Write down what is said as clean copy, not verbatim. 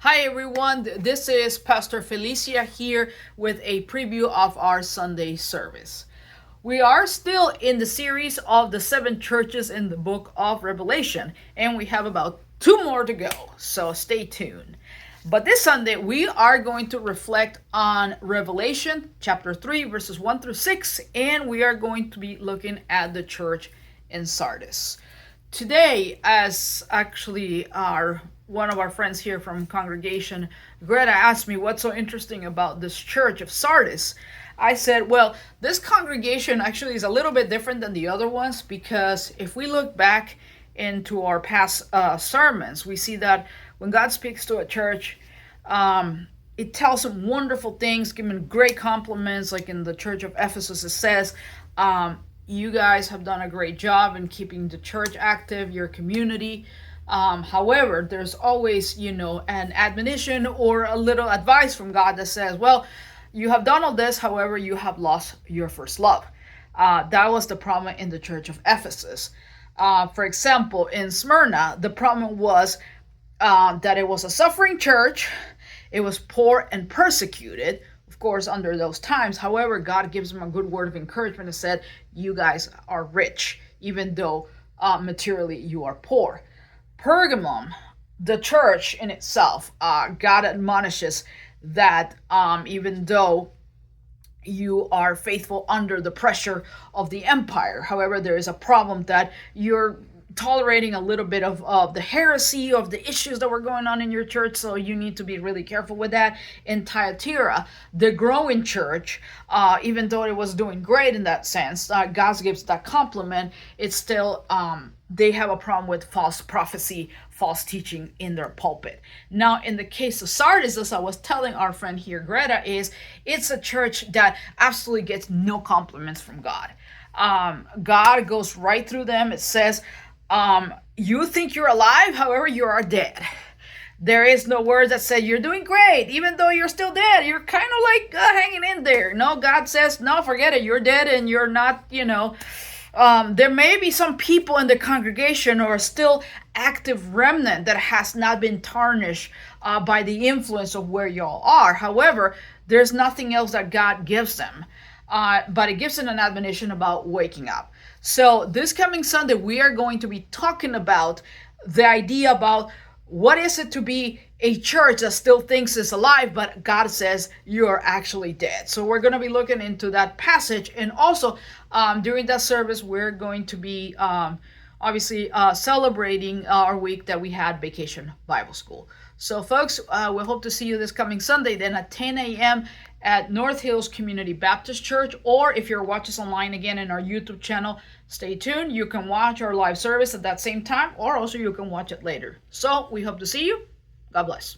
Hi everyone, this is Pastor Felicia here with a preview of our Sunday service. We are still in the series of the seven churches in the book of Revelation, and we have about two more to go, so stay tuned. But this Sunday, we are going to reflect on Revelation chapter 3, verses 1 through 6, and we are going to be looking at the church in Sardis. Today, as actually one of our friends here from congregation, Greta, asked me what's so interesting about this church of Sardis. I said, well, this congregation actually is a little bit different than the other ones, because if we look back into our past sermons, we see that when God speaks to a church, it tells them wonderful things, giving great compliments. Like in the church of Ephesus, it says, you guys have done a great job in keeping the church active, your community. However, there's always, an admonition or a little advice from God that says, well, you have done all this, however, you have lost your first love. That was the problem in the church of Ephesus. For example, in Smyrna, the problem was that it was a suffering church. It was poor and persecuted, of course, under those times. However, God gives them a good word of encouragement and said, you guys are rich, even though materially you are poor. Pergamum, the church in itself, God admonishes that even though you are faithful under the pressure of the empire, however, there is a problem that you're tolerating a little bit of the heresy of the issues that were going on in your church, so you need to be really careful with that. In Thyatira, the growing church, even though it was doing great in that sense, God gives that compliment, it's still they have a problem with false prophecy, false teaching in their pulpit. Now, in the case of Sardis, as I was telling our friend here, Greta, it's a church that absolutely gets no compliments from God. God goes right through them. It says, you think you're alive, however, you are dead. There is no words that say you're doing great, even though you're still dead. You're kind of like hanging in there. No, God says, no, forget it. You're dead and you're not, there may be some people in the congregation or still active remnant that has not been tarnished by the influence of where y'all are. However, there's nothing else that God gives them. But it gives them an admonition about waking up. So this coming Sunday, we are going to be talking about the idea about what is it to be a church that still thinks it's alive, but God says you're actually dead. So we're going to be looking into that passage. And also during that service, we're going to be obviously celebrating our week that we had Vacation Bible School. So folks, we hope to see you this coming Sunday then at 10 a.m. at North Hills Community Baptist Church, or if you're watching us online again in our YouTube channel, stay tuned. You can watch our live service at that same time, or also you can watch it later. So we hope to see you. God bless.